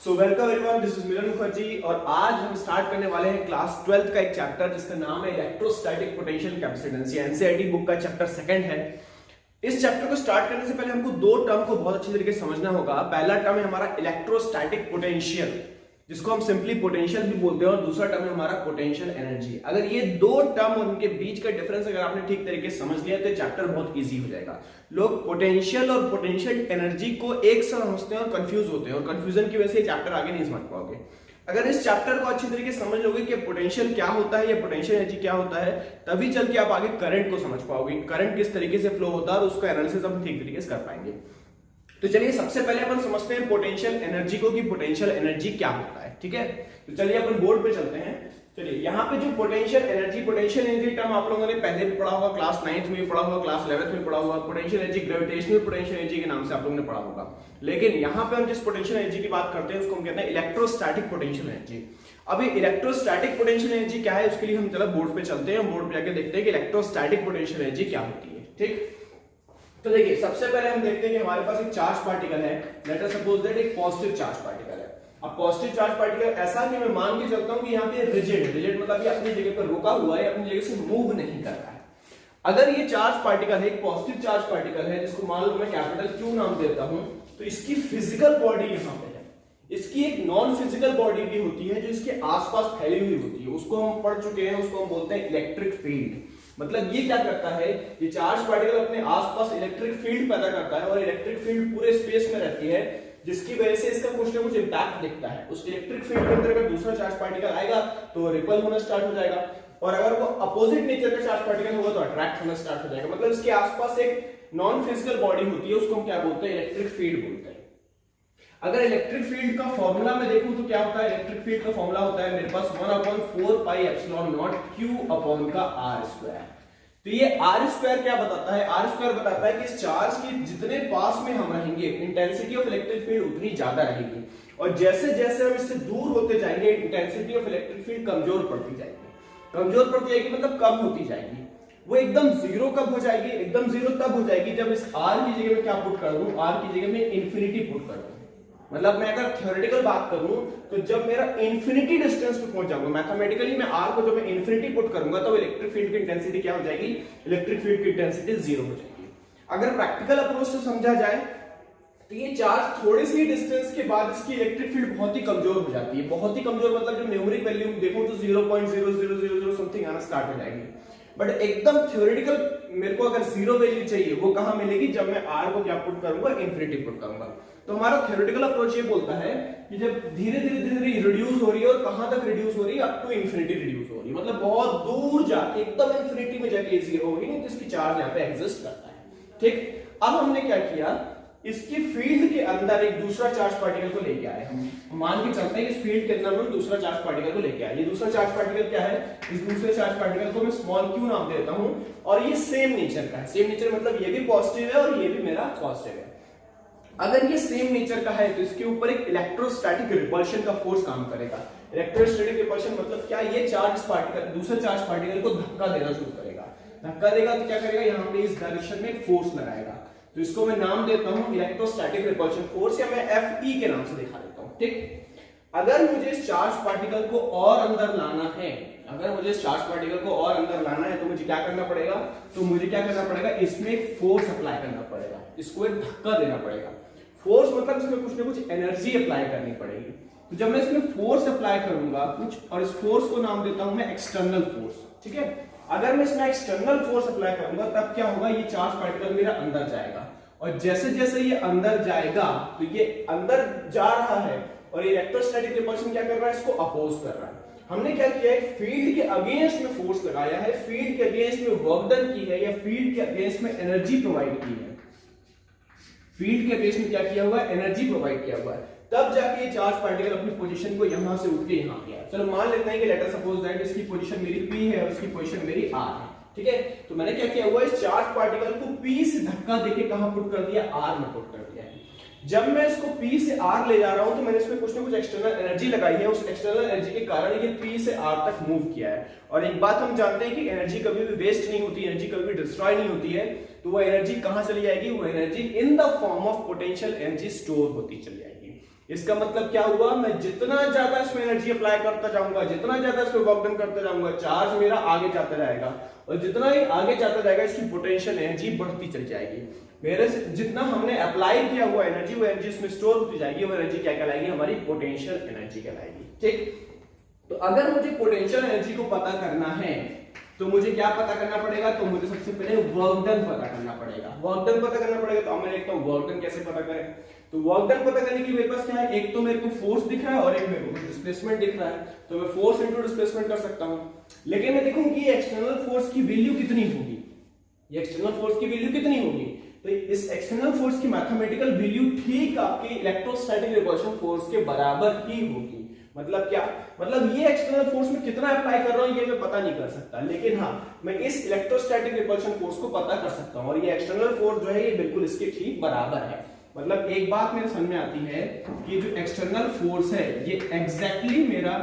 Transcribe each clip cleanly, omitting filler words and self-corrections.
So welcome everyone, this is Milan Mukherjee और आज हम स्टार्ट करने वाले हैं क्लास 12th का एक चैप्टर जिसका नाम है इलेक्ट्रोस्टैटिक पोटेंशियल कैपेसिटेंस। ये एनसीईआरटी बुक का चैप्टर सेकंड है। इस चैप्टर को स्टार्ट करने से पहले हमको दो टर्म को बहुत अच्छी तरीके से समझना होगा। पहला टर्म है हमारा इलेक्ट्रोस्टैटिक पोटेंशियल, जिसको हम सिंपली पोटेंशियल भी बोलते हैं, और दूसरा टर्म है हमारा पोटेंशियल एनर्जी। अगर ये दो टर्म और उनके बीच का डिफरेंस अगर आपने ठीक तरीके से समझ लिया तो चैप्टर बहुत इजी हो जाएगा। लोग पोटेंशियल और पोटेंशियल एनर्जी को एक साथ समझते हैं और कंफ्यूज होते हैं, और कंफ्यूजन की वजह से चैप्टर आगे नहीं समझ पाओगे। अगर इस चैप्टर को अच्छी तरीके से समझ लोगे कि पोटेंशियल क्या होता है या पोटेंशियल एनर्जी क्या होता है, तभी चल के आप आगे करंट को समझ पाओगे, करंट किस तरीके से फ्लो होता है और उसका एनालिसिस हम ठीक तरीके से कर पाएंगे। तो चलिए सबसे पहले अपन समझते हैं पोटेंशियल एनर्जी को कि पोटेंशियल एनर्जी क्या होता है। ठीक है, तो चलिए अपन बोर्ड पे चलते हैं। चलिए यहाँ पे जो पोटेंशियल एनर्जी टर्म आप लोगों ने पहले भी पढ़ा होगा, क्लास 9th में भी पढ़ा होगा, क्लास 11th में पढ़ा होगा। Potential energy gravitational potential energy के नाम से आप लोगों ने पढ़ा होगा। लेकिन यहाँ पे हम जिस पोटेंशियल एनर्जी की बात करते हैं उसको हम कहते हैं इलेक्ट्रोस्टैटिक पोटेंशियल एनर्जी। अभी इलेक्ट्रोस्टैटिक पोटेंशियल एनर्जी क्या है उसके लिए हम चलो बोर्ड पे चलते हैं, बोर्ड पे जाके देखते हैं कि इलेक्ट्रोस्टैटिक पोटेंशियल एनर्जी क्या होती है। ठीक, तो देखिए सबसे पहले हम देखते हैं कि हमारे पास एक चार्ज पार्टिकल है। लेट अस सपोज दैट एक पॉजिटिव चार्ज पार्टिकल है। अब पॉजिटिव चार्ज पार्टिकल ऐसा कि मैं मान के चलता हूं कि यहाँ पे रिजिड मतलब ये अपनी जगह पर रुका हुआ है, अपनी जगह से मूव नहीं कर रहा है। अगर ये चार्ज पार्टिकल है, एक पॉजिटिव चार्ज पार्टिकल है, जिसको मान लो मैं कैपिटल Q नाम देता हूं, तो इसकी फिजिकल बॉडी यहाँ पे है। इसकी एक नॉन फिजिकल बॉडी भी होती है जो इसके आसपास फैली हुई होती है, उसको हम पढ़ चुके हैं, उसको हम बोलते हैं इलेक्ट्रिक फील्ड। मतलब ये क्या करता है, ये चार्ज पार्टिकल अपने आसपास इलेक्ट्रिक फील्ड पैदा करता है और इलेक्ट्रिक फील्ड पूरे स्पेस में रहती है, जिसकी वजह से इसका कुछ ना कुछ इंपैक्ट दिखता है। उस इलेक्ट्रिक फील्ड के अंदर अगर दूसरा चार्ज पार्टिकल आएगा तो रिपल होना स्टार्ट हो जाएगा, और अगर वो अपोजिट नेचर का चार्ज पार्टिकल होगा तो अट्रैक्ट होना स्टार्ट हो जाएगा। मतलब इसके आसपास एक नॉन फिजिकल बॉडी होती है, उसको हम क्या बोलते हैं, इलेक्ट्रिक फील्ड बोलते हैं। अगर इलेक्ट्रिक फील्ड का फॉर्मूला में देखूं तो क्या होता है, इलेक्ट्रिक फील्ड का फॉर्मूला होता है मेरे पास 1/4πε0 Q/r²। तो ये r² क्या बताता है, r² बताता है कि इस चार्ज के जितने पास में हम रहेंगे इंटेंसिटी ऑफ इलेक्ट्रिक फील्ड उतनी ज्यादा रहेगी, और जैसे जैसे हम इससे दूर होते जाएंगे इंटेंसिटी ऑफ इलेक्ट्रिक फील्ड कमजोर पड़ती जाएगी। कमजोर पड़ती जाएगी मतलब कम होती जाएगी। वो एकदम जीरो कब हो जाएगी, एकदम जीरो तब हो जाएगी जब इस r की जगह में क्या पुट कर दूं, r की जगह में इंफिनिटी पुट कर दूं। मतलब मैं अगर थ्योरेटिकल बात करूं तो जब मेरा इंफिनिटी डिस्टेंस पे पहुंच जाऊंगा, मैथमेटिकली मैं r को जब मैं इंफिनिटी पुट करूंगा तो इलेक्ट्रिक फील्ड की इंटेंसिटी क्या हो जाएगी, इलेक्ट्रिक फील्ड की इंटेंसिटी जीरो हो जाएगी। अगर प्रैक्टिकल अप्रोच से समझा जाए तो ये चार्ज थोड़ी सी डिस्टेंस के बाद इसकी इलेक्ट्रिक फील्ड बहुत ही कमजोर हो जाती है। बहुत ही कमजोर मतलब जब न्यूमेरिक वैल्यू देखो तो 0.0000 समथिंग आना स्टार्ट हो जाएगी। बट एकदम थ्योरेटिकल मेरे को अगर जीरो वैल्यू चाहिए वो कहां मिलेगी, जब मैं r को क्या पुट करूंगा, इंफिनिटी पुट करूंगा। तो हमारा थ्योरेटिकल अप्रोच ये बोलता है कि जब धीरे धीरे रिड्यूस हो रही है, और कहां तक रिड्यूस हो रही है, अप टू इंफिनिटी रिड्यूस हो रही है, मतलब बहुत दूर जाके एकदम इंफिनिटी में जाके जीरो होगी नहीं, तो इसकी चार्ज यहाँ पे एग्जिस्ट करता है। ठीक, अब हमने क्या किया, इसकी फील्ड के अंदर एक दूसरा चार्ज पार्टिकल को लेके आए। हम मान के चलते हैं कि इस फील्ड के अंदर हम दूसरा चार्ज पार्टिकल को लेके आए। ये दूसरा चार्ज पार्टिकल क्या है, इस दूसरे चार्ज पार्टिकल को मैं स्मॉल q नाम देता हूं, और ये सेम नेचर का है। सेम नेचर मतलब ये भी पॉजिटिव है और ये भी मेरा पॉजिटिव है। अगर ये सेम नेचर का है तो इसके ऊपर एक इलेक्ट्रोस्टैटिक रिपल्शन का फोर्स काम करेगा। इलेक्ट्रोस्टैटिक रिपल्शन मतलब क्या, ये चार्ज पार्टिकल दूसरे चार्ज पार्टिकल को धक्का देना शुरू करेगा। धक्का देगा तो क्या करेगा, यहाँ पे इस डायरेक्शन में एक फोर्स लगाएगा। तो इसको मैं नाम देता हूं इलेक्ट्रोस्टैटिक रिपल्शन फोर्स, या मैं Fe के नाम से दिखा देता हूं। ठीक, अगर मुझे इस चार्ज पार्टिकल को और अंदर लाना है, अगर मुझे इस चार्ज पार्टिकल को और अंदर लाना है तो मुझे क्या करना पड़ेगा, तो मुझे क्या करना पड़ेगा, इसमें एक फोर्स अप्लाई करना पड़ेगा, इसको एक धक्का देना पड़ेगा। फोर्स मतलब इसमें कुछ ना कुछ एनर्जी अप्लाई करनी पड़ेगी। तो जब मैं इसमें फोर्स अप्लाई करूंगा कुछ, और इस फोर्स को नाम देता हूं मैं एक्सटर्नल फोर्स। ठीक है, अगर मैं इसमें एक्सटर्नल फोर्स अप्लाई करूंगा तब क्या होगा, ये चार्ज पार्टिकल मेरा अंदर जाएगा, और जैसे जैसे ये अंदर जाएगा तो ये अंदर जा रहा है, और ये इलेक्ट्रोस्टैटिक रिपल्शन क्या कर रहा है, इसको अपोज कर रहा है। हमने क्या किया है, फील्ड के अगेंस्ट में फोर्स लगाया है, फील्ड के अगेंस्ट में वर्क डन की है, या फील्ड के अगेंस्ट में एनर्जी प्रोवाइड की है। फील्ड के अगेंस्ट में क्या किया हुआ है, एनर्जी प्रोवाइड किया हुआ है, तब जाके ये चार्ज पार्टिकल अपनी पोजीशन को यहां से उठ के यहां गया। चलो मान लेते हैं कि लेट अस सपोज दैट इसकी पोजीशन मेरी P है और इसकी पोजीशन मेरी R है। ठीक है, तो मैंने क्या किया हुआ है, इस चार्ज पार्टिकल को P से धक्का देके कहां पुट कर दिया, R में पुट कर दिया है। जब मैं इसको P से R ले जा रहा हूं तो मैंने इसमें कुछ ना कुछ एक्सटर्नल एनर्जी लगाई है, उस एक्सटर्नल एनर्जी के कारण ये P से R तक मूव किया है। और एक बात हम जानते हैं कि एनर्जी कभी भी वेस्ट नहीं होती, एनर्जी कभी भी डिस्ट्रॉय नहीं होती है, तो वो एनर्जी कहां चली जाएगी, वो energy in the form of potential energy store होती चली जाएगी। इसका मतलब क्या हुआ, मैं जितना ज्यादा इसमें एनर्जी अप्लाई करता जाऊंगा, जितना ज्यादा इसमें वर्क डन करता जाऊंगा, चार्ज मेरा आगे जाता जाएगा और जितना ही आगे जाता जाएगा इसकी पोटेंशियल एनर्जी बढ़ती चली जाएगी। मेरे से जितना हमने अप्लाई किया हुआ एनर्जी वो एनर्जी इसमें स्टोर होती जाएगी, वो एनर्जी क्या कहलाएगी, हमारी पोटेंशियल एनर्जी कहलाएगी। ठीक, तो अगर मुझे पोटेंशियल एनर्जी को पता करना है तो मुझे क्या पता करना पड़ेगा, तो मुझे सबसे पहले वर्क डन पता करना पड़ेगा। वर्क डन पता करना पड़ेगा, तो मैं देखता हूं वर्क डन कैसे पता करें। तो वर्क डन पता करने के लिए मेरे पास क्या है, एक तो मेरे को फोर्स दिख रहा है और एक मेरे को डिस्प्लेसमेंट दिख रहा है, तो मैं फोर्स इनटू डिस्प्लेसमेंट कर सकता हूं। लेकिन मैं देखूं कि एक्सटर्नल फोर्स की वैल्यू कितनी होगी, ये एक्सटर्नल फोर्स की वैल्यू कितनी होगी, तो इस एक्सटर्नल फोर्स की मैथमेटिकल वैल्यू ठीक आपकी इलेक्ट्रोस्टैटिक रिपल्शन फोर्स के बराबर ही होगी। मतलब क्या, मतलब ये एक्सटर्नल फोर्स में कितना अप्लाई कर रहा हूं ये मैं पता नहीं कर सकता, लेकिन हाँ मैं इस इलेक्ट्रोस्टैटिक रिपल्शन फोर्स को पता कर सकता हूं, और ये एक्सटर्नल फोर्स जो है ये बिल्कुल इसके ठीक बराबर है। मतलब एक बात मेरे समझ में आती है कि जो एक्सटर्नल फोर्स है ये एग्जैक्टली मेरा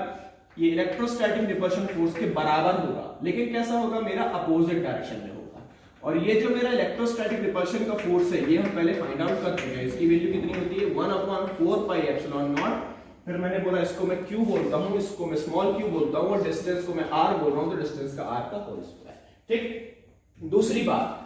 ये इलेक्ट्रोस्टैटिक रिपल्शन फोर्स के बराबर होगा, लेकिन कैसा होगा, मेरा अपोजिट डायरेक्शन में होगा। और ये जो मेरा इलेक्ट्रोस्टैटिक रिपल्शन का फोर्स है ये हम पहले फाइंड आउट कर चुके हैं, इसकी वैल्यू कितनी होती है 1/4 पाई एप्सिलॉन नॉट। फिर मैंने बोला इसको मैं क्यू बोलता हूं, इसको मैं स्मॉल क्यू बोलता हूं, और डिस्टेंस को मैं आर बोल रहा हूं, तो डिस्टेंस का आर का होल स्क्वायर। ठीक, दूसरी बात,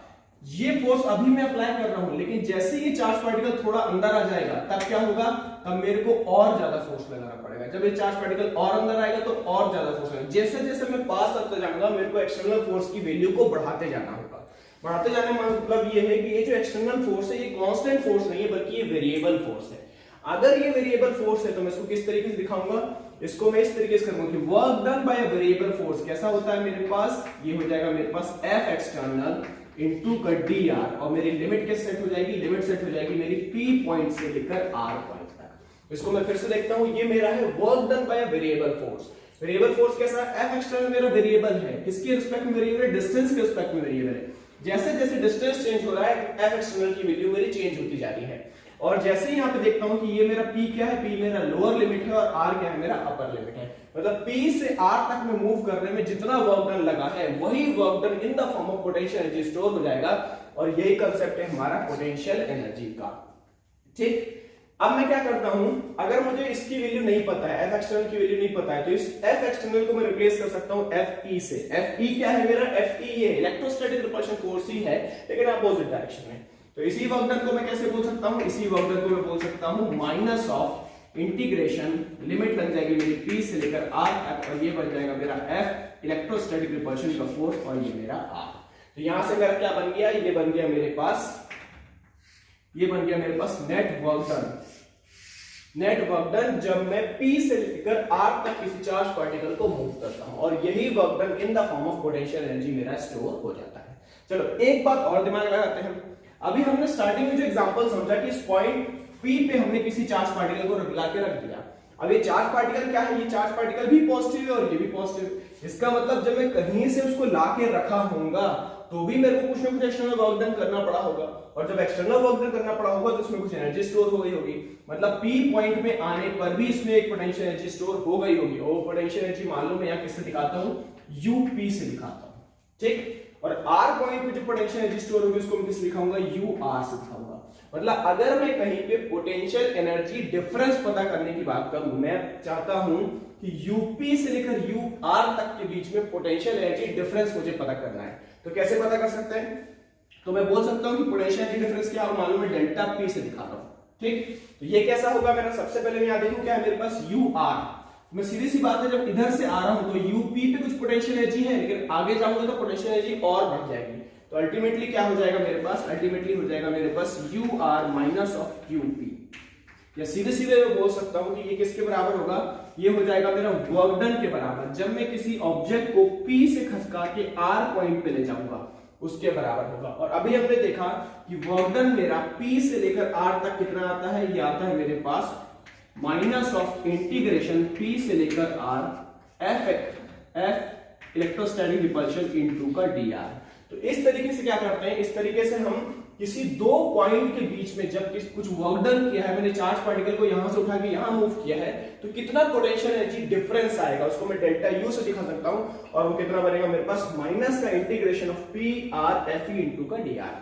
ये फोर्स अभी मैं अप्लाई कर रहा हूं, लेकिन जैसे ये चार्ज पार्टिकल थोड़ा अंदर आ जाएगा तब क्या होगा, तब मेरे को और ज्यादा फोर्स लगाना पड़ेगा। जब ये चार्ज पार्टिकल और अंदर आएगा तो और ज्यादा फोर्स लगेगा। जैसे जैसे मैं पास करता जाऊंगा मेरे को एक्सटर्नल फोर्स की वैल्यू को बढ़ाते जाना होगा। बढ़ाते जाने का मतलब ये है कि ये जो एक्सटर्नल फोर्स है ये कांस्टेंट फोर्स नहीं है, बल्कि ये वेरिएबल फोर्स है। अगर ये वेरिएबल फोर्स है तो मैं इसको किस तरीके से दिखाऊंगा, इसको मैं इस तरीके से करूंगा कि work done by a variable force कैसा होता है, मेरे पास ये हो जाएगा मेरे पास F एक्सटर्नल इनटू का dr, और मेरी लिमिट कैसे सेट हो जाएगी, लिमिट सेट हो जाएगी मेरी P पॉइंट से लेकर R पॉइंट तक। इसको मैं फिर से देखता हूं, ये मेरा है work done by a variable force. Variable force कैसा है, F एक्सटर्नल मेरा वेरिएबल है, किसके रिस्पेक्ट में वेरिएबल है, डिस्टेंस के रिस्पेक्ट में वेरिएबल है। जैसे जैसे डिस्टेंस चेंज हो रहा है F एक्सटर्नल की वैल्यू मेरी चेंज होती जा रही है। और जैसे ही यहाँ पे देखता हूं कि ये मेरा P क्या है, P मेरा लोअर लिमिट है और R क्या है, मेरा अपर लिमिट है। मतलब P से R तक में मूव करने में जितना वर्क डन लगा है वही work done in the form of potential energy store हो जाएगा, और यही कंसेप्ट है हमारा पोटेंशियल एनर्जी का। ठीक, अब मैं क्या करता हूं, अगर मुझे इसकी वैल्यू नहीं पता है, F एक्सटर्नल की वैल्यू नहीं पता है, तो इस F एक्सटर्नल को मैं रिप्लेस कर सकता हूं FE से। FE क्या है मेरा, FE ये इलेक्ट्रोस्टैटिक रिपल्शन फोर्स ही है, लेकिन अपोजिट डायरेक्शन में। तो इसी वर्क डन को मैं कैसे बोल सकता हूं, इसी वर्क डन को मैं बोल सकता हूं माइनस ऑफ इंटीग्रेशन, लिमिट बन जाएगी मेरी P से लेकर R तक, और ये बन जाएगा मेरा F इलेक्ट्रोस्टैटिक रिपल्शन का फोर्स, और ये मेरा R। तो यहां से मेरा क्या बन गया, ये बन गया मेरे पास, ये बन गया मेरे पास network done. Network done जब मैं P से लेकर R तक किसी चार्ज पार्टिकल को मूव करता हूं, और यही work done in the form of potential energy मेरा स्टोर हो जाता है। चलो एक बात और दिमाग लगाते हैं, अभी हमने स्टार्टिंग में जो एग्जांपल समझा कि इस पॉइंट P पे हमने किसी चार्ज पार्टिकल को ला के रख दिया। अब ये चार्ज पार्टिकल क्या है, ये चार्ज पार्टिकल भी पॉजिटिव है और ये भी पॉजिटिव। इसका मतलब जब मैं कहीं से उसको ला के रखा होगा तो भी मेरे को कुछ ना कुछ एक्सटर्नल वर्क डन करना पड़ा होगा, और जब एक्सटर्नल वर्क डन करना पड़ा होगा तो उसमें कुछ एनर्जी स्टोर हो गई होगी। मतलब P पॉइंट में आने पर भी इसमें एक पोटेंशियल एनर्जी स्टोर हो गई होगी, और पोटेंशियल एनर्जी मान लो मैं यहाँ किससे दिखाता हूँ, UP से दिखाता हूँ। ठीक, और R पॉइंट पे जो पोटेंशियल एनर्जी स्टोर होगी उसको मैं किस लिखाऊंगा, UR से दिखाऊंगा। मतलब अगर मैं कहीं पे पोटेंशियल एनर्जी डिफरेंस पता करने की बात करूं, मैं चाहता हूं कि UP से लेकर UR तक के बीच में पोटेंशियल एनर्जी डिफरेंस मुझे पता करना है, तो कैसे पता कर सकते हैं, तो मैं बोल सकता हूं कि पोटेंशियल एनर्जी डिफरेंस क्या है, मालूम है डेल्टा P से दिखा रहा हूं। ठीक, तो ये कैसा होगा मेरा, सबसे पहले मैं यहां देखूं क्या है मेरे पास UR। मैं सीधी सी बात है, जब इधर से आ रहा हूं तो UP पे कुछ पोटेंशियल एनर्जी है, लेकिन आगे जाऊंगा तो पोटेंशियल एनर्जी और बढ़ जाएगी। तो अल्टीमेटली क्या हो जाएगा मेरे पास, अल्टीमेटली हो जाएगा मेरे पास UR माइनस ऑफ UP, या सीधे सीधे मैं बोल सकता हूं कि ये किसके बराबर होगा, ये हो जाएगा मेरा वर्क डन के बराबर। जब मैं किसी ऑब्जेक्ट को P से खसका के R पॉइंट पे ले जाऊंगा उसके बराबर होगा। और अभी हमने देखा कि वर्क डन मेरा P से लेकर R तक कितना आता है, ये आता है मेरे पास माइनस ऑफ इंटीग्रेशन P से लेकर R F electrostatic repulsion into का dr। तो इस तरीके से क्या करते हैं, इस तरीके से हम किसी दो पॉइंट के बीच में जब कुछ वर्क डन किया है, मैंने चार्ज पार्टिकल को यहां से उठा के यहां मूव किया है, तो कितना पोटेंशियल एनर्जी डिफरेंस आएगा उसको मैं डेल्टा यू से दिखा सकता हूं, और वो कितना बनेगा मेरे पास माइनस का integration of P R F E into का डी आर।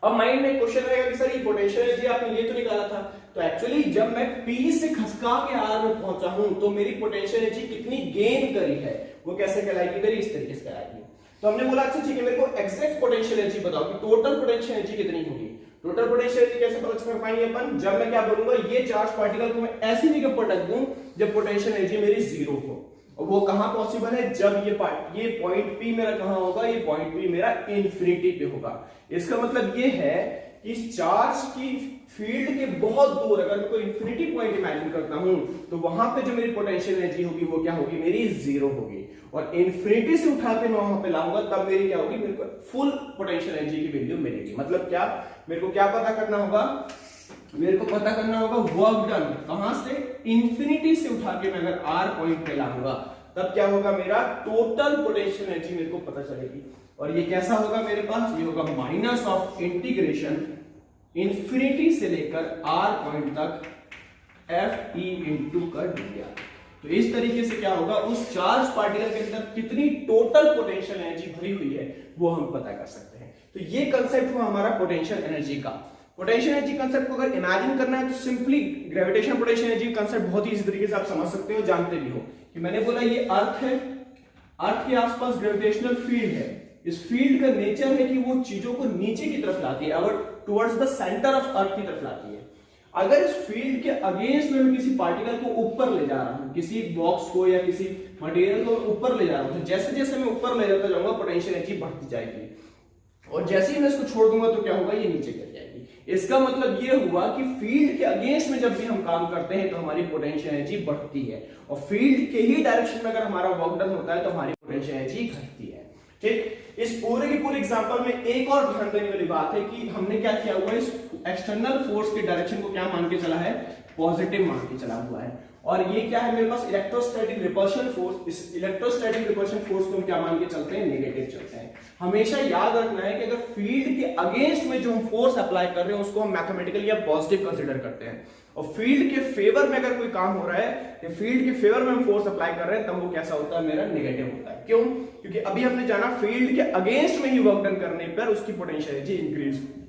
अब माइंड में क्वेश्चन रहेगा कि सर ये पोटेंशियल एनर्जी आपने ये तो निकाला था, तो एक्चुअली जब मैं P से खसका के R में पहुंचा हूं तो मेरी पोटेंशियल एनर्जी कितनी गेन करी है वो कैसे कहलाएगी मेरी, इस तरीके से कहलाएगी। तो हमने बोला अच्छा ठीक है मेरे को एग्जैक्ट पोटेंशियल एनर्जी बताओ कि टोटल पोटेंशियल एनर्जी कितनी होगी। टोटल पोटेंशियल एनर्जी कैसे पता कर पाएंगे अपन, जब मैं क्या बोलूंगा ये चार्ज पार्टिकल को मैं ऐसी जगह पर रख दूं जब पोटेंशियल एनर्जी मेरी जीरो हो। और वो कहां पॉसिबल है, जब ये पॉइंट P मेरा कहां होगा, ये पॉइंट P मेरा इंफिनिटी पे होगा। इसका मतलब ये है कि इस चार्ज की फील्ड के बहुत दूर अगर मैं कोई इंफिनिटी पॉइंट इमेजिन करता हूं तो वहां पे जो मेरी पोटेंशियल एनर्जी होगी वो क्या होगी मेरी जीरो होगी। और इंफिनिटी से उठा के मैं वहां पे लाऊंगा तब मेरी क्या होगी, मेरे को फुल पोटेंशियल एनर्जी की वैल्यू मिलेगी। मतलब क्या, मेरे को क्या पता करना होगा, मेरे को पता करना होगा वर्क डन कहां से, इंफिनिटी से उठा के मैं अगर R पॉइंट पे लाऊंगा तब क्या होगा मेरा टोटल पोटेंशियल एनर्जी मेरे को पता चलेगी। और ये कैसा होगा मेरे पास, ये होगा माइनस ऑफ इंटीग्रेशन इंफिनिटी से लेकर R पॉइंट तक Fe इंटू कर दिया। तो इस तरीके से क्या होगा, उस चार्ज पार्टिकल के अंदर कितनी टोटल पोटेंशियल एनर्जी भरी हुई है वो हम पता कर सकते हैं। तो ये कंसेप्ट हुआ हमारा पोटेंशियल एनर्जी का। पोटेंशियल एनर्जी कंसेप्ट को अगर इमेजिन करना है तो simply gravitation potential energy concept बहुत ही इसी तरीके से आप समझ सकते हो, जानते भी हो कि मैंने बोला ये अर्थ है, अर्थ के आसपास ग्रेविटेशनल फील्ड है। इस फील्ड का नेचर है कि वो चीजों को नीचे की तरफ लाती है, और towards the centre of earth की तरफ लाती है। अगर इस फील्ड के अगेंस्ट में मैं किसी पार्टिकल को ऊपर ले जा रहा हूं, किसी बॉक्स को या किसी मटेरियल को ऊपर ले जा रहा हूं, तो जैसे जैसे मैं ऊपर ले जाता जाऊंगा पोटेंशियल एनर्जी बढ़ती जाएगी, और जैसे ही मैं इसको छोड़ दूंगा तो क्या होगा, ये नीचे गिर जाएगी। इसका मतलब ये हुआ कि फील्ड के अगेंस्ट में जब भी हम काम करते हैं तो हमारी पोटेंशियल एनर्जी बढ़ती है, और फील्ड के ही डायरेक्शन में अगर हमारा वर्क डन होता है तो हमारी पोटेंशियल एनर्जी घटती है। ठीक, इस पूरे के पूरे एग्जांपल में एक और ध्यान देने वाली बात है कि हमने क्या किया हुआ है, इस एक्सटर्नल फोर्स के डायरेक्शन को क्या मान के चला है, पॉजिटिव मान के चला हुआ है। और ये क्या है मेरे पास, इलेक्ट्रोस्टैटिक रिपल्शन फोर्स। इस इलेक्ट्रोस्टैटिक रिपल्शन फोर्स को हम क्या मान के चलते हैं, नेगेटिव चलते हैं। हमेशा याद रखना है कि अगर फील्ड के अगेंस्ट में जो हम फोर्स अप्लाई कर रहे हैं उसको हम मैथमेटिकली या पॉजिटिव कंसीडर करते हैं, और फील्ड के फेवर में अगर कोई काम हो रहा है या फील्ड के फेवर में हम फोर्स अप्लाई कर रहे हैं तब वो कैसा होता है, मेरा नेगेटिव होता है। क्यों, क्योंकि अभी हमने जाना फील्ड के अगेंस्ट में ही वर्क डन करने पर उसकी पोटेंशियल एनर्जी इंक्रीज होगी।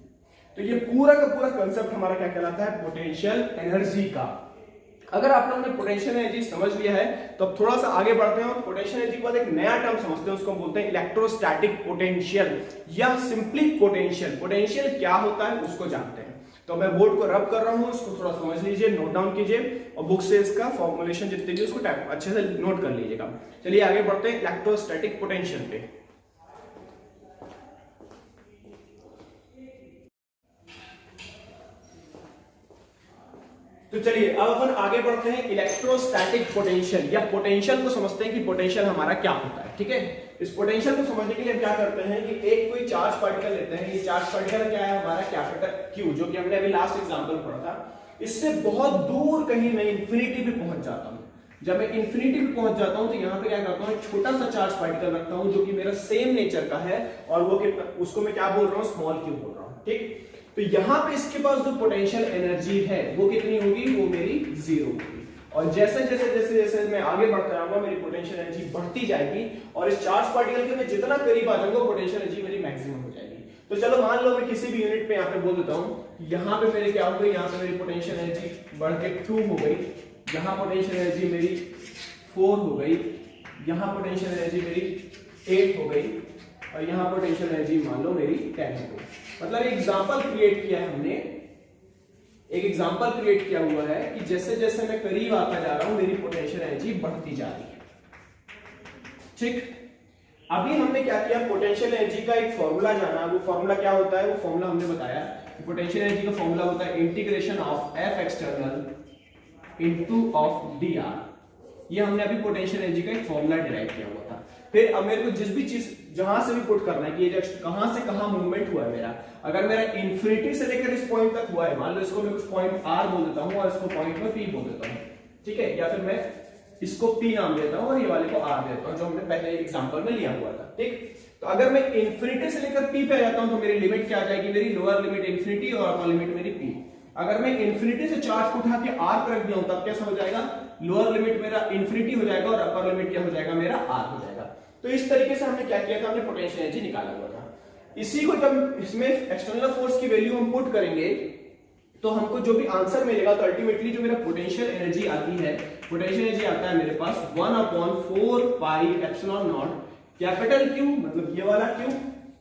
तो ये पूरा का पूरा कंसेप्ट हमारा क्या कहलाता है, पोटेंशियल एनर्जी का। अगर आप लोगों ने पोटेंशियल एनर्जी समझ लिया है तो अब थोड़ा सा आगे बढ़ते हैं और पोटेंशियल एनर्जी के बाद एक नया टर्म समझते हैं, उसको हम बोलते हैं इलेक्ट्रोस्टैटिक पोटेंशियल या सिंपली पोटेंशियल। पोटेंशियल क्या होता है उसको जानते हैं। तो मैं बोर्ड को रब कर रहा हूं, इसको थोड़ा समझ लीजिए, नोट डाउन कीजिए, और बुक से इसका फॉर्मुलेशन जितने भी उसको अच्छे से नोट कर लीजिएगा। चलिए आगे बढ़ते हैं इलेक्ट्रोस्टैटिक पोटेंशियल पे। तो चलिए अब अपन आगे बढ़ते हैं इलेक्ट्रोस्टैटिक पोटेंशियल, या पोटेंशियल को समझते हैं कि पोटेंशियल हमारा क्या होता है। ठीक है, इस पोटेंशियल को समझने के लिए हम क्या करते हैं कि एक कोई चार्ज पार्टिकल लेते हैं। ये चार्ज पार्टिकल क्या है हमारा, कैपिटल Q, जो कि हमने अभी लास्ट एग्जांपल पढ़ा था। इससे बहुत दूर कहीं मैं इंफिनिटी पे पहुंच जाता हूं। जब मैं इंफिनिटी पे पहुंच जाता हूं तो यहाँ पे क्या करता हूँ, छोटा सा चार्ज पार्टिकल रखता हूँ जो कि मेरा सेम नेचर का है, और वो उसको मैं क्या बोल रहा हूँ, स्मॉल q बोल रहा हूँ। ठीक, तो यहां पे इसके पास जो पोटेंशियल एनर्जी है वो कितनी होगी, वो मेरी जीरो होगी। और जैसे जैसे जैसे जैसे मैं आगे बढ़ता जाऊंगा मेरी पोटेंशियल एनर्जी बढ़ती जाएगी, और इस चार्ज पार्टिकल के मैं जितना करीब आ जाऊंगा पोटेंशियल एनर्जी मेरी मैक्सिमम हो जाएगी। तो चलो मान लो मैं किसी भी यूनिट पे यहाँ पे बोल देता हूँ, यहाँ पे मेरे क्या हो गई, यहाँ पे मेरी पोटेंशियल एनर्जी बढ़ के 2 हो गई, यहाँ पोटेंशियल एनर्जी मेरी 4 हो गई, यहाँ पोटेंशियल एनर्जी मेरी 8 हो गई, और यहाँ पोटेंशियल एनर्जी मान लो मेरी 10 हो गई। मतलब एक एग्जांपल क्रिएट किया है हमने, एक एग्जांपल क्रिएट किया हुआ है कि जैसे जैसे मैं करीब आता जा रहा हूं मेरी पोटेंशियल एनर्जी बढ़ती जा रही है। ठीक, अभी हमने क्या किया, पोटेंशियल एनर्जी का एक फॉर्मूला जाना। वो फॉर्मूला क्या होता है, वो फॉर्मूला हमने बताया कि पोटेंशियल एनर्जी का फॉर्मूला होता है integration of F external into of dr। ये हमने अभी पोटेंशियल एनर्जी का एक फॉर्मूला डिराइव किया हुआ था। फिर अब मेरे को जिस भी चीज जहां से भी पुट करना है कि ये कहां से कहां मूवमेंट हुआ है मेरा, अगर मेरा इंफिनिटी से लेकर इस पॉइंट तक हुआ है, मान लो इसको मैं कुछ पॉइंट R बोल देता हूं और इसको पॉइंट में P बोल देता हूं, ठीक है, या फिर मैं इसको P नाम देता हूं और ये वाले को R देता हूं, जो हमने पहले एग्जांपल में लिया हुआ था। ठीक, तो अगर मैं इंफिनिटी से लेकर P पे आ जाता हूं तो मेरी लिमिट क्या आ जाएगी, मेरी लोअर लिमिट इंफिनिटी और अपर लिमिट मेरी P। अगर मैं इंफिनिटी से चार्ज को उठा के R पर रख दिया हूं तब कैसा हो जाएगा, लोअर लिमिट मेरा इंफिनिटी हो जाएगा और अपर लिमिट क्या हो जाएगा, मेरा R हो जाएगा। तो इस तरीके से हमने क्या किया था, हमने पोटेंशियल एनर्जी निकाला हुआ था। इसी को जब इसमें एक्सटर्नल फोर्स की वैल्यू हम पुट करेंगे तो हमको जो भी आंसर मिलेगा, तो अल्टीमेटली जो मेरा पोटेंशियल एनर्जी आती है, पोटेंशियल एनर्जी आता है मेरे पास 1/4 pi epsilon not capital Q, मतलब ये वाला क्यू,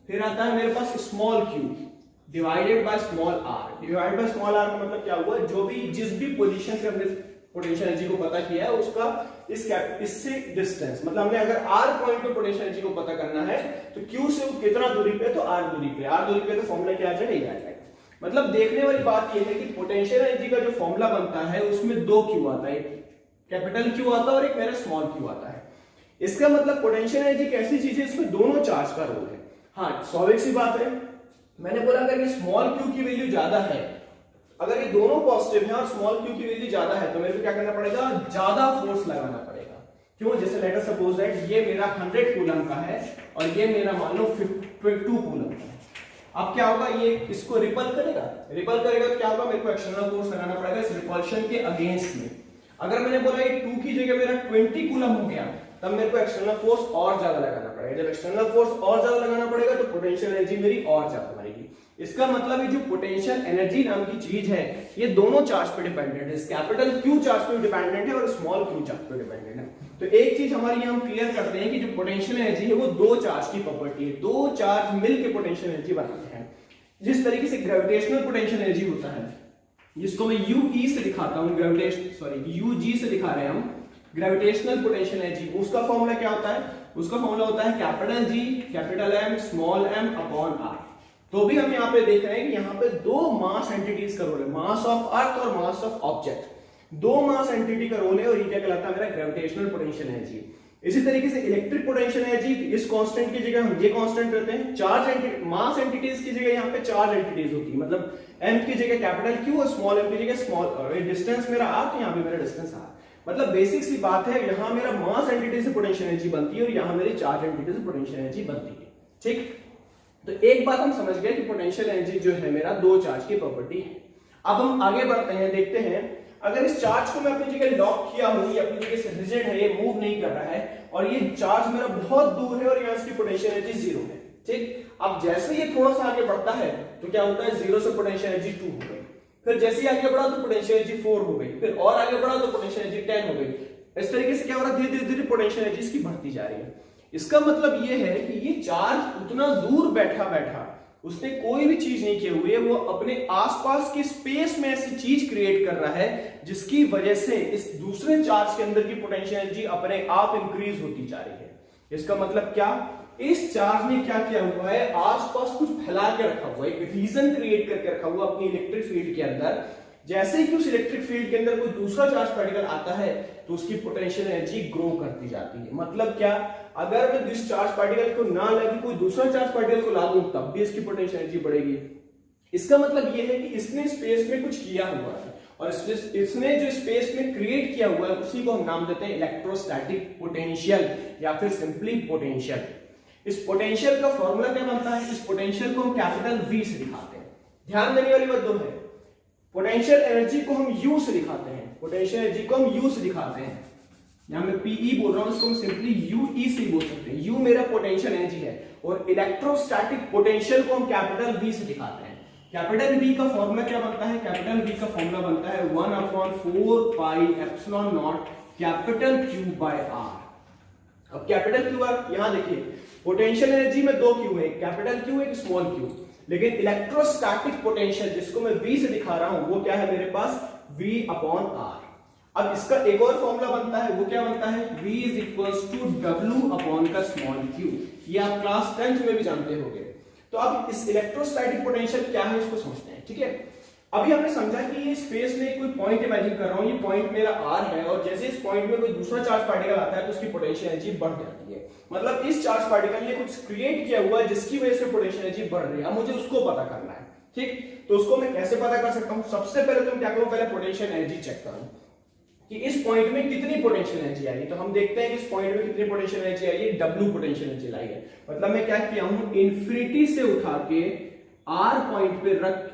फिर आता है मेरे पास small Q divided by small R. Divide by small R का मतलब क्या हुआ, जो भी जिस भी पोजीशन से हमने पोटेंशियल एनर्जी को पता किया है उसका इससे डिस्टेंस, मतलब हमने अगर r पॉइंट पे पोटेंशियल एनर्जी को पता करना है तो q से वो कितना दूरी पे, तो r दूरी पे तो फॉर्मूला क्या आ जाएगा, ये आ जाएगा। मतलब देखने वाली बात ये है कि पोटेंशियल एनर्जी का जो फॉर्मूला बनता है उसमें दो क्यू आता है, कैपिटल क्यू आता है और एक मेरा स्मॉल क्यू आता है। इसका मतलब पोटेंशियल एनर्जी कैसी चीज है, इसमें दोनों चार्ज का रोल है। हाँ, स्वाभाविक सी बात है, मैंने बोला अगर ये स्मॉल क्यू की वैल्यू ज्यादा है, अगर ये दोनों पॉजिटिव है और स्मॉल क्यू की वैल्यू ज्यादा है, तो मेरे को क्या करना पड़ेगा, ज्यादा फोर्स लगाना पड़ेगा। क्यों, जैसे लेट अस सपोज दैट ये मेरा 100 कूलम का है और ये मेरा मान लो 52 कूलम का है। अब क्या होगा, ये इसको रिपल करेगा तो क्या होगा, मेरे को एक्सटर्नल फोर्स लगाना पड़ेगा इस रिपल्शन के अगेंस्ट में। अगर मैंने बोला ये 2 की जगह मेरा 20 कूलम हो गया, तब मेरे को एक्सटर्नल फोर्स और ज्यादा लगाना पड़ेगा। जब एक्सटर्नल फोर्स और ज्यादा लगाना पड़ेगा तो पोटेंशियल एनर्जी मेरी और ज्यादा बढ़ेगी। इसका मतलब है जो पोटेंशियल एनर्जी नाम की चीज है, ये दोनों चार्ज पे डिपेंडेंट है, कैपिटल क्यू चार्ज पे डिपेंडेंट है और स्मॉल क्यू चार्ज पे डिपेंडेंट है। तो एक चीज हमारी हम क्लियर करते हैं कि जो पोटेंशियल एनर्जी है वो दो चार्ज की प्रॉपर्टी है, दो चार्ज मिलकर पोटेंशियल एनर्जी बनाते हैं। जिस तरीके से ग्रेविटेशनल पोटेंशियल एनर्जी होता है, जिसको मैं यूई से दिखाता हूं, यूजी से दिखा रहे हैं हम, ग्रेविटेशनल पोटेंशियल एनर्जी, उसका फॉर्मूला क्या होता है, उसका फॉर्मूला होता है capital G, capital M, small m upon R. तो भी हम यहाँ पे देख रहे हैं कि यहाँ पे दो मास एंटिटीज का रोल है, मास ऑफ अर्थ और मास ऑफ ऑब्जेक्ट, दो मास एंटिटी का रोल है और ये क्या कहलाता है, मेरा ग्रेविटेशनल पोटेंशियल एनर्जी। इसी तरीके से इलेक्ट्रिक पोटेंशियल एनर्जी, इस कांस्टेंट की जगह हम ये कांस्टेंट रहते हैं, चार्ज मास एंटिटीज की जगह यहाँ पे चार्ज एंटिटीज होती है, मतलब m की जगह कैपिटल Q और स्मॉल m की जगह स्मॉल, डिस्टेंस मेरा r, तो यहाँ पे मेरा डिस्टेंस r। मतलब बेसिक सी बात है, यहाँ मेरा मास एंटिटी से पोटेंशियल एनर्जी बनती है और यहाँ मेरी चार्ज एंटिटी से पोटेंशियल एनर्जी बनती है। ठीक, तो एक बात हम समझ गए कि पोटेंशियल एनर्जी जो है मेरा दो चार्ज की प्रॉपर्टी है। अब हम आगे बढ़ते हैं, देखते हैं अगर इस चार्ज को मैं अपनी जगह लॉक किया हूं, ये अपनी जगह से रिजिड है, ये मूव नहीं कर रहा है और ये चार्ज मेरा बहुत दूर है और यहाँ इसकी पोटेंशियल एनर्जी 0 है। ठीक, अब जैसे ये थोड़ा सा आगे बढ़ता है तो क्या होता है, 0 से पोटेंशियल एनर्जी 2 हो गई, फिर जैसे ही आगे बढ़ा तो पोटेंशियल एनर्जी 4 हो गई, फिर और आगे बढ़ा तो पोटेंशियल एनर्जी 10 हो गई। इस तरीके से क्या हो रहा है, धीरे धीरे पोटेंशियल एनर्जी इसकी बढ़ती जा रही है। इसका मतलब ये है कि ये चार्ज उतना दूर बैठा बैठा, उसने कोई भी चीज नहीं किए हुए, वो अपने आसपास के स्पेस में ऐसी चीज क्रिएट कर रहा है जिसकी वजह से इस दूसरे चार्ज के अंदर की पोटेंशियल एनर्जी अपने आप इंक्रीज होती जा रही है। इसका मतलब क्या, इस चार्ज ने क्या किया हुआ है, आसपास कुछ फैला के रखा हुआ है, एक रीजन क्रिएट करके रखा हुआ अपनी इलेक्ट्रिक फील्ड के अंदर। जैसे ही उस इलेक्ट्रिक फील्ड के अंदर कोई दूसरा चार्ज पार्टिकल आता है तो उसकी पोटेंशियल एनर्जी ग्रो करती जाती है। मतलब क्या, अगर मैं इस चार्ज पार्टिकल को ना लगे कोई दूसरा चार्ज पार्टिकल को ला दूं तब भी इसकी पोटेंशियल एनर्जी बढ़ेगी। इसका मतलब यह है कि इसने स्पेस में कुछ किया हुआ है और इसने जो स्पेस में क्रिएट किया हुआ है उसी को हम नाम देते हैं इलेक्ट्रोस्टैटिक पोटेंशियल या फिर सिंपली पोटेंशियल। इस पोटेंशियल का फॉर्मूला क्या बनता है, इस पोटेंशियल को हम कैपिटल V से दिखाते हैं। ध्यान देने वाली बात दो है, पोटेंशियल एनर्जी को हम U से दिखाते हैं, पोटेंशियल एनर्जी को हम U से दिखाते हैं, यहां मैं PE बोल रहा हूं, इसको हम सिंपली UE से बोल सकते हैं। U मेरा पोटेंशियल एनर्जी है और इलेक्ट्रोस्टैटिक पोटेंशियल को हम कैपिटल V से दिखाते हैं। कैपिटल V का फॉर्मूला क्या बनता है, कैपिटल V का फॉर्मूला बनता है 1/4 pi epsilon not capital Q by R। अब कैपिटल Q R, यहां देखिए पोटेंशियल एनर्जी में दो Q है, कैपिटल Q एक स्मॉल Q, लेकिन इलेक्ट्रोस्टैटिक पोटेंशियल जिसको मैं V से दिखा रहा हूं वो क्या है मेरे पास, V/R। अब इसका एक और फॉर्मूला बनता है, वो क्या बनता है, V = W/Q। ये आप क्लास 10th में भी जानते होंगे। तो अब इस इलेक्ट्रोस्टैटिक पोटेंशियल क्या है इसको समझते हैं। ठीक है, अभी हमने समझा कि ये स्पेस में कोई पॉइंट इमेजिन कर रहा हूं, ये पॉइंट मेरा R है और जैसे इस पॉइंट में कोई दूसरा चार्ज पार्टिकल आता है तो उसकी पोटेंशियल एनर्जी बढ़ जाती है। मतलब इस चार्ज पार्टिकल ने कुछ क्रिएट किया हुआ है जिसकी वजह से पोटेंशियल एनर्जी बढ़ रही है। अब मुझे उसको पता करना है। ठीक, तो उसको मैं कैसे पता कर सकता हूं, सबसे पहले तो मैं क्या करूं, पहले पोटेंशियल एनर्जी चेक करूं कि इस पॉइंट में कितनी पोटेंशियल एनर्जी आई है। तो हम देखते हैं कि इस पॉइंट में कितनी पोटेंशियल एनर्जी आई है, W पोटेंशियल एनर्जी आई है। मतलब मैं क्या किया हूं, इन्फिनिटी से उठा के R पॉइंट पे रख,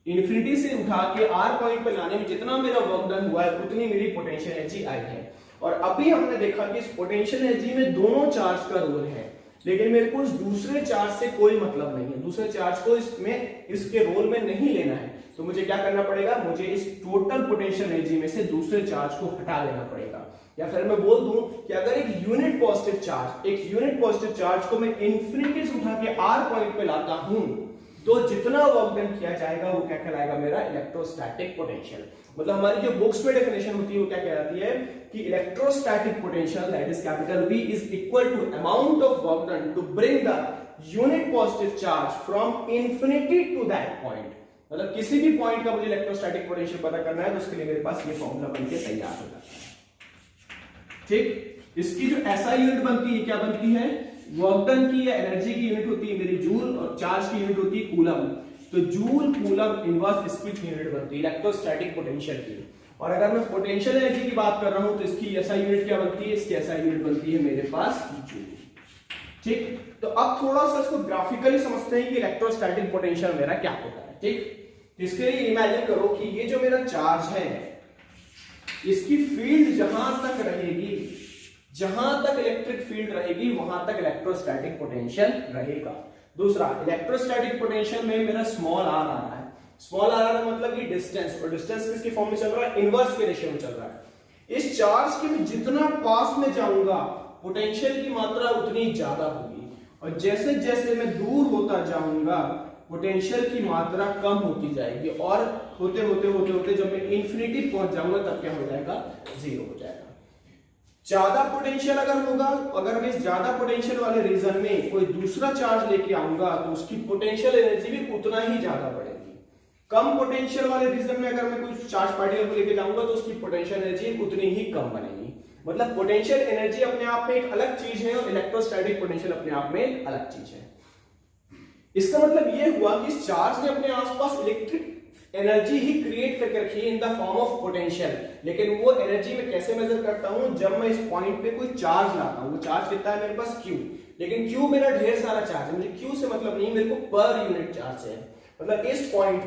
इन्फिनिटी से उठा के R पॉइंट पे लाने में जितना मेरा वर्क डन हुआ है उतनी मेरी पोटेंशियल एनर्जी आई है। और अभी हमने देखा कि इस पोटेंशियल एनर्जी में दोनों चार्ज का रोल है। लेकिन मेरे को उस दूसरे चार्ज से कोई मतलब नहीं है, दूसरे चार्ज को इसमें इसके रोल में नहीं लेना है। तो मुझे क्या करना पड़ेगा, मुझे इस टोटल पोटेंशियल एनर्जी में से दूसरे चार्ज को हटा देना पड़ेगा। या फिर मैं बोल दूं कि अगर एक यूनिट पॉजिटिव चार्ज को मैं इंफिनिटी से उठा के r पॉइंट पे लाता हूं, तो जितना वर्क डन किया जाएगा वो क्या कहलाएगा, मेरा इलेक्ट्रोस्टैटिक पोटेंशियल। मतलब हमारी जो बुक्स में डेफिनेशन होती है वो क्या कहलाती है कि electrostatic potential that is capital V is equal to amount of work done to bring the unit positive charge from infinity to that point. मतलब किसी भी पॉइंट का मुझे इलेक्ट्रोस्टैटिक पोटेंशियल पता करना है तो उसके लिए मेरे पास ये फॉर्मूला बनके तैयार हो जाता है। ठीक, इसकी जो SI यूनिट बनती है क्या बनती है, वर्क डन की या एनर्जी की यूनिट होती है मेरी जूल, और चार्ज की यूनिट होती है कूलम। तो जूल कूलम इनवर्स इसकी यूनिट बनती है इलेक्ट्रोस्टैटिक पोटेंशियल की। और अगर मैं पोटेंशियल एनर्जी की बात कर रहा हूं तो इसकी SI यूनिट क्या बनती है, इसकी SI यूनिट बनती है मेरे पास जूल। ठीक, तो अब थोड़ा सा इसको ग्राफिकली समझते हैं कि इलेक्ट्रोस्टैटिक पोटेंशियल मेरा क्या होता है। ठीक, इसके लिए इमेजिन करो कि ये जो मेरा चार्ज है इसकी फील्ड जहां तक रहेगी, जहां तक इलेक्ट्रिक फील्ड रहेगी वहां तक इलेक्ट्रोस्टैटिक पोटेंशियल रहेगा। दूसरा, इलेक्ट्रोस्टैटिक पोटेंशियल में मेरा स्मॉल r आ रहा है। स्मॉल r मतलब कि डिस्टेंस, और डिस्टेंस किसकी फॉर्म में चल रहा है, इनवर्स के रेशियो में चल रहा है। इस चार्ज के मैं जितना पास में जाऊंगा पोटेंशियल की मात्रा उतनी ज्यादा होगी, और जैसे जैसे मैं दूर होता जाऊंगा पोटेंशियल की मात्रा कम होती जाएगी, और होते होते होते होते जब मैं इंफिनिटी पहुंच जाऊंगा तब क्या हो जाएगा, जीरो हो जाएगा। ज्यादा पोटेंशियल अगर होगा, अगर मैं ज्यादा पोटेंशियल वाले रीजन में कोई दूसरा चार्ज लेके आऊंगा तो उसकी पोटेंशियल एनर्जी भी उतना ही ज्यादा बढ़ेगी। कम पोटेंशियल वाले रीजन में अगर मैं कोई चार्ज पार्टिकल को लेके जाऊंगा तो उसकी पोटेंशियल एनर्जी उतनी ही कम बनेगी। मतलब पोटेंशियल एनर्जी अपने आप में एक अलग चीज है और इलेक्ट्रोस्टैटिक पोटेंशियल अपने आप में एक अलग चीज है। इसका मतलब यह हुआ कि इस चार्ज ने अपने आसपास इलेक्ट्रिक एनर्जी ही क्रिएट करके रखी है in the form of potential, लेकिन वो एनर्जी मैं कैसे मेजर करता हूं, जब मैं इस पॉइंट पे कोई चार्ज लाता हूं। वो चार्ज कितना है मेरे पास Q, लेकिन Q मेरा ढेर सारा चार्ज है, मुझे Q से मतलब नहीं, मेरे को पर यूनिट चार्ज है। मतलब इस पॉइंट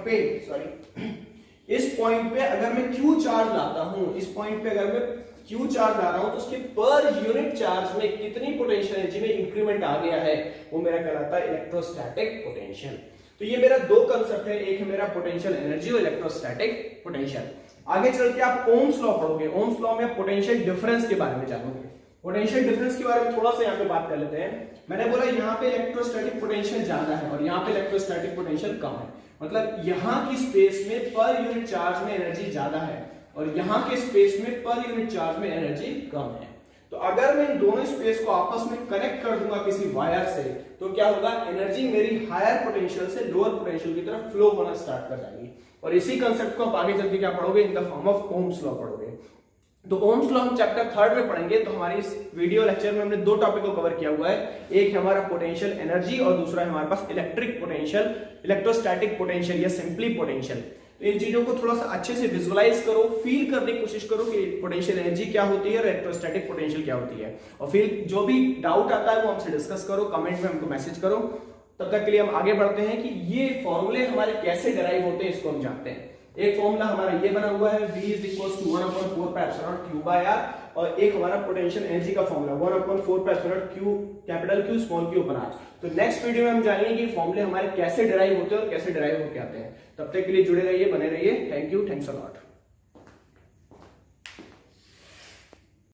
पे अगर मैं Q चार्ज लाता हूं, इस पॉइंट पे अगर मैं Q चार्ज ला रहा हूं तो उसके पर यूनिट चार्ज में कितनी पोटेंशियल एनर्जी में इंक्रीमेंट आ गया है वो मेरा कहलाता है इलेक्ट्रोस्टैटिक पोटेंशियल। तो ये मेरा दो कंसेप्ट है, एक है मेरा पोटेंशियल एनर्जी और इलेक्ट्रोस्टैटिक पोटेंशियल। आगे चल के आप ओम्स लॉ पढ़ोगे, ओम्स लॉ में पोटेंशियल डिफरेंस के बारे में जानोगे। पोटेंशियल डिफरेंस के बारे में थोड़ा सा यहाँ पे बात कर लेते हैं। मैंने बोला यहाँ पे इलेक्ट्रोस्टैटिक पोटेंशियल ज्यादा है और यहाँ पे इलेक्ट्रोस्टैटिक पोटेंशियल कम है। मतलब यहाँ की स्पेस में पर यूनिट चार्ज में एनर्जी ज्यादा है और यहाँ के स्पेस में पर यूनिट चार्ज में एनर्जी कम है। तो अगर मैं इन दोनों स्पेस को आपस में कनेक्ट कर दूंगा किसी वायर से तो क्या होगा, एनर्जी मेरी हायर पोटेंशियल से लोअर पोटेंशियल की तरफ फ्लो होना स्टार्ट कर जाएगी। और इसी कंसेप्ट को आप आगे चल के क्या पढ़ोगे, in the form of Ohm's law पढ़ोगे। तो ओम्स लॉ हम चैप्टर 3 में पढ़ेंगे। तो हमारी इस वीडियो लेक्चर में हमने दो टॉपिक को कवर किया हुआ है, एक है हमारा पोटेंशियल एनर्जी और दूसरा है हमारे पास इलेक्ट्रिक पोटेंशियल, इलेक्ट्रोस्टैटिक पोटेंशियल या सिंपली पोटेंशियल। तो इन चीजों को थोड़ा सा अच्छे से विजुअलाइज करो, फील करने की कोशिश करो कि पोटेंशियल एनर्जी क्या होती है और इलेक्ट्रोस्टैटिक पोटेंशियल क्या होती है। और फिर जो भी डाउट आता है वो हमसे डिस्कस करो, कमेंट में हमको मैसेज करो। तब तक के लिए हम आगे बढ़ते हैं कि ये फॉर्मूले हमारे कैसे डिराइव होते हैं, इसको हम जानते हैं। एक फॉर्मूला हमारा ये बना हुआ है V = 1/4πε/r और एक हमारा पोटेंशियल एनर्जी का formula 1/4πε/Q capital Q small q / r। तो नेक्स्ट वीडियो में हम जानेंगे कि फॉर्मूले हमारे कैसे डिराइव होते हैं और कैसे डिराइव होकर आते हैं। तब तक के लिए जुड़े रहिए, बने रहिए। Thank you, thanks a lot.